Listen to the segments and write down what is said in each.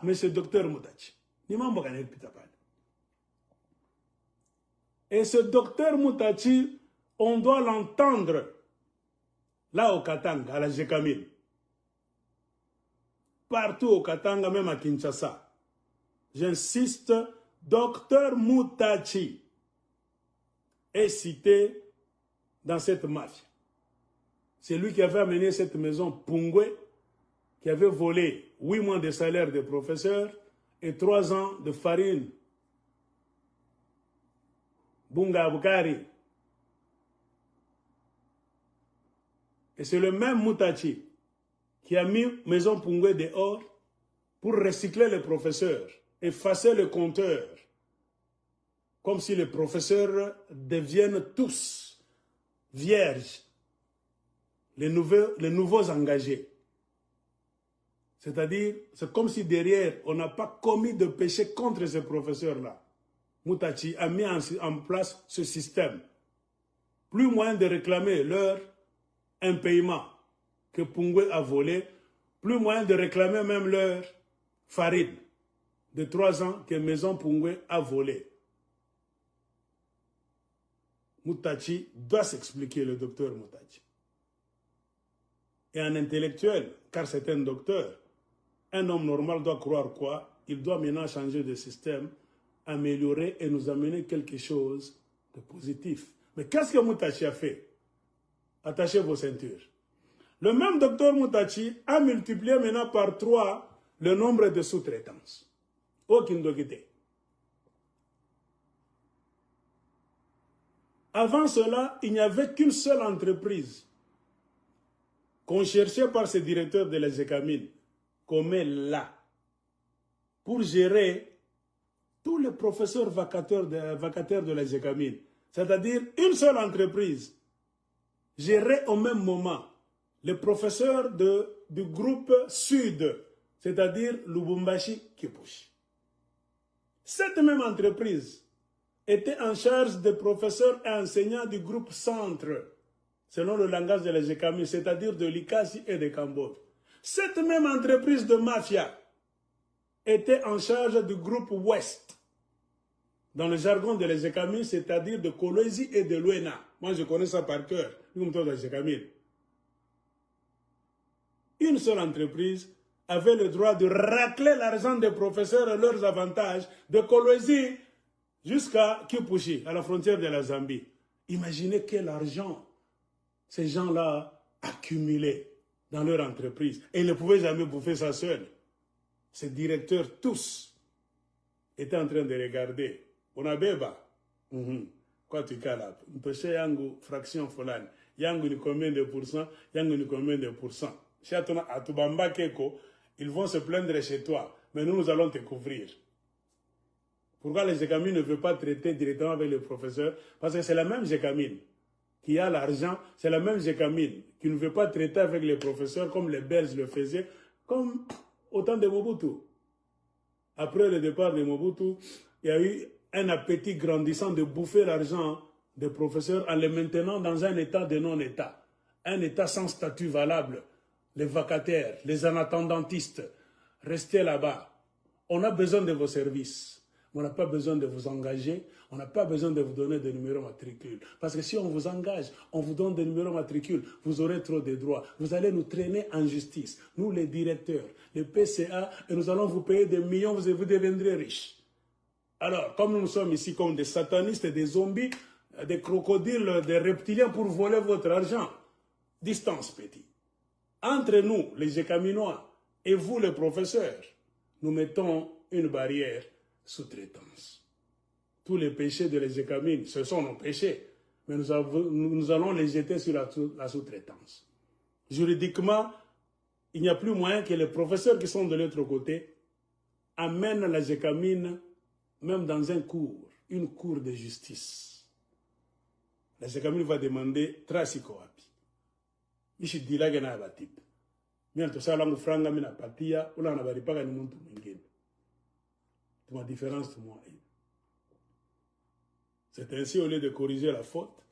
Monsieur Docteur Moutachi. Et ce docteur Moutachi, on doit l'entendre là au Katanga, à la Jekamine. Partout au Katanga, même à Kinshasa. J'insiste, docteur Moutachi est cité dans cette mafia. C'est lui qui avait amené cette maison Pungwe, qui avait volé 8 mois de salaire des professeurs et 3 ans de farine. Bunga Bukari. Et c'est le même Moutachi qui a mis Maison Pungwe dehors pour recycler les professeurs, effacer le compteur, comme si les professeurs deviennent tous vierges, les nouveaux engagés. C'est-à-dire, c'est comme si derrière, on n'a pas commis de péché contre ces professeurs-là. Moutachi a mis en place ce système. Plus moyen de réclamer leur impayement que Pungwe a volé, plus moyen de réclamer même leur farine de 3 ans que Maison Pungwe a volé. Moutachi doit s'expliquer, le docteur Moutachi. Et un intellectuel, car c'est un docteur, un homme normal doit croire quoi? Il doit maintenant changer de système, améliorer et nous amener quelque chose de positif. Mais qu'est-ce que Moutachi a fait? Attachez vos ceintures. Le même docteur Moutachi a multiplié maintenant par 3 le nombre de sous-traitances au Kindogité. Avant cela, il n'y avait qu'une seule entreprise qu'on cherchait par ce directeur de la Jekamine, qu'on met là, pour gérer tous les professeurs vacataires de la Jekamine. C'est-à-dire une seule entreprise gérait au même moment les professeurs du groupe Sud, c'est-à-dire Lubumbashi Kipushi. Cette même entreprise était en charge des professeurs et enseignants du groupe Centre, selon le langage de la Jekamine, c'est-à-dire de l'Ikasi et de Cambodge. Cette même entreprise de mafia était en charge du groupe Ouest, dans le jargon de la Jekamine, c'est-à-dire de Kolwezi et de Luena. Moi, je connais ça par cœur, la Jekamine. Une seule entreprise avait le droit de racler l'argent des professeurs et leurs avantages de Kolwezi jusqu'à Kipushi, à la frontière de la Zambie. Imaginez quel argent ces gens-là accumulaient dans leur entreprise. Et ils ne pouvaient jamais bouffer ça seul. Ces directeurs, tous, étaient en train de regarder. On a béba. Quoi tu calmes? Mpêche yangu fraction folane. Yangu ni combien de pourcents? Yangu ni combien de pourcents? Chez Atubamba Keko, ils vont se plaindre chez toi. Mais nous allons te couvrir. Pourquoi les Jekamine ne veulent pas traiter directement avec les professeurs? Parce que c'est la même Jekamine qui a l'argent, c'est la même Jekamine qui ne veut pas traiter avec les professeurs comme les Belges le faisaient, comme au temps de Mobutu. Après le départ de Mobutu, il y a eu un appétit grandissant de bouffer l'argent des professeurs en les maintenant dans un état de non-état. Un état sans statut valable. Les vacataires, les anatendantistes, restez là-bas. On a besoin de vos services. On n'a pas besoin de vous engager, on n'a pas besoin de vous donner des numéros matricules. Parce que si on vous engage, on vous donne des numéros matricules, vous aurez trop de droits. Vous allez nous traîner en justice, nous les directeurs, les PCA, et nous allons vous payer des millions, vous deviendrez riches. Alors, comme nous sommes ici comme des satanistes, des zombies, des crocodiles, des reptiliens pour voler votre argent, distance petit. Entre nous, les Jekaminois, et vous les professeurs, nous mettons une barrière sous-traitance. Tous les péchés de les Jekamine, ce sont nos péchés, mais nous allons les jeter sur la sous-traitance. Juridiquement, il n'y a plus moyen que les professeurs qui sont de l'autre côté amènent la Jekamine même dans un cours, une cour de justice. La Jekamine va demander Trasiko Api. Mishi dilagena abatip. Mianto salangu franga mina patia, ula na baripaka ni muntu mwingine. Ma différence de moi. C'est ainsi, au lieu de corriger la faute,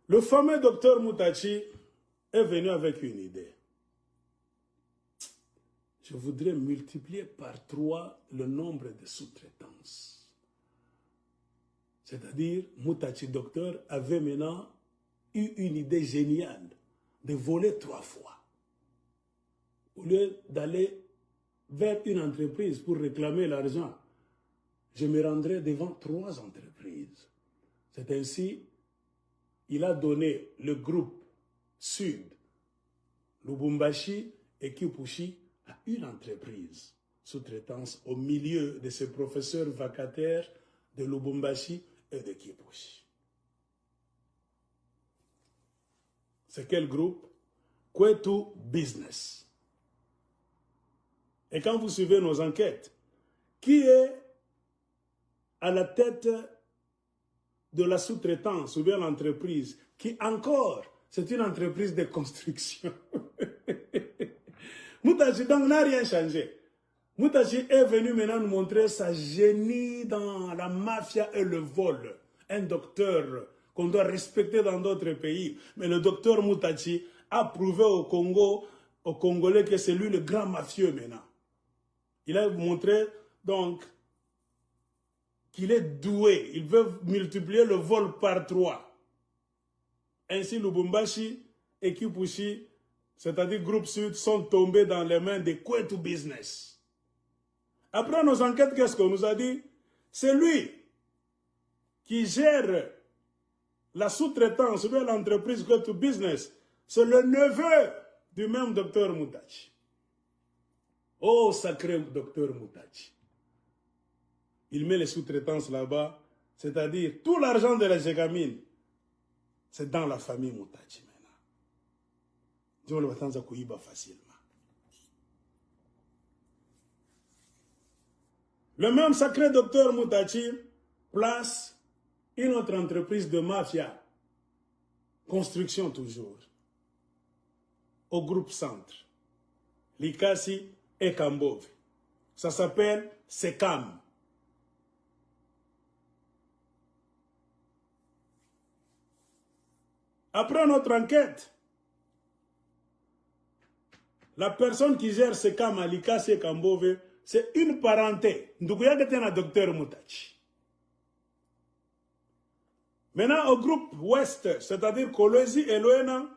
le fameux docteur Moutachi est venu avec une idée. je voudrais multiplier par 3 le nombre de sous-traitances. C'est-à-dire, Moutachi Docteur avait maintenant eu une idée géniale de voler 3 fois. Au lieu d'aller vers une entreprise pour réclamer l'argent, je me rendrai devant 3 entreprises. C'est ainsi, il a donné le groupe Sud, Lubumbashi et Kipushi à une entreprise sous-traitance au milieu de ces professeurs vacataires de Lubumbashi et de Kipushi. C'est quel groupe? Kwetu Business. Et quand vous suivez nos enquêtes, qui est à la tête de la sous-traitance ou bien l'entreprise qui encore, c'est une entreprise de construction. Moutachi donc n'a rien changé. Moutachi est venu maintenant nous montrer sa génie dans la mafia et le vol. Un docteur qu'on doit respecter dans d'autres pays. Mais le docteur Moutachi a prouvé au Congo, aux Congolais que c'est lui le grand mafieux maintenant. Il a montré donc qu'il est doué. Il veut multiplier le vol par 3. Ainsi, Lubumbashi et Kipushi, c'est-à-dire Groupe Sud, sont tombés dans les mains de Kwetu Business. Après nos enquêtes, qu'est-ce qu'on nous a dit? C'est lui qui gère la sous-traitance de l'entreprise Kwetu Business. C'est le neveu du même docteur Moutachi. Oh, sacré docteur Moutachi. Il met les sous-traitances là-bas, c'est-à-dire tout l'argent de la Gégamine, c'est dans la famille Moutachi maintenant. Dieu le va kuiba facilement. Le même sacré docteur Moutachi place une autre entreprise de mafia, construction toujours, au groupe Centre, Likasi et Kambove. Ça s'appelle SECAM. Après notre enquête, la personne qui gère SECAM à Likasi et Kambove, c'est une parenté. Ndoukouyake était un docteur Moutachi. Maintenant, au groupe Ouest, c'est-à-dire Kolwezi et Loena,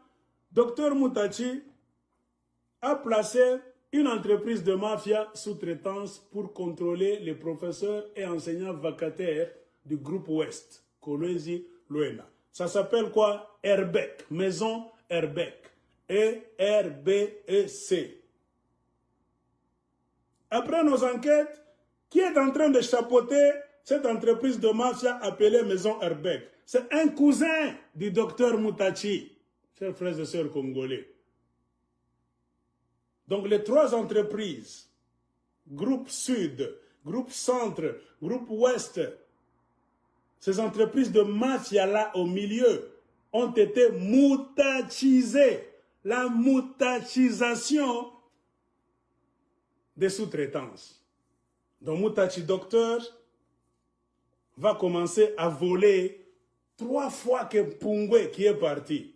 docteur Moutachi a placé une entreprise de mafia sous-traitance pour contrôler les professeurs et enseignants vacataires du groupe Ouest, Kolwezi, Loena. Ça s'appelle quoi? Herbec, Maison Herbec. E-R-B-E-C. Après nos enquêtes, qui est en train de chapeauter cette entreprise de mafia appelée Maison Herbec? C'est un cousin du docteur Moutachi, chers frères et sœurs congolais. Donc les 3 entreprises, groupe Sud, groupe Centre, groupe Ouest, ces entreprises de mafia-là au milieu ont été moutachisées. La moutachisation des sous-traitances. Donc Moutachi Docteur va commencer à voler 3 fois que Pungwe qui est parti.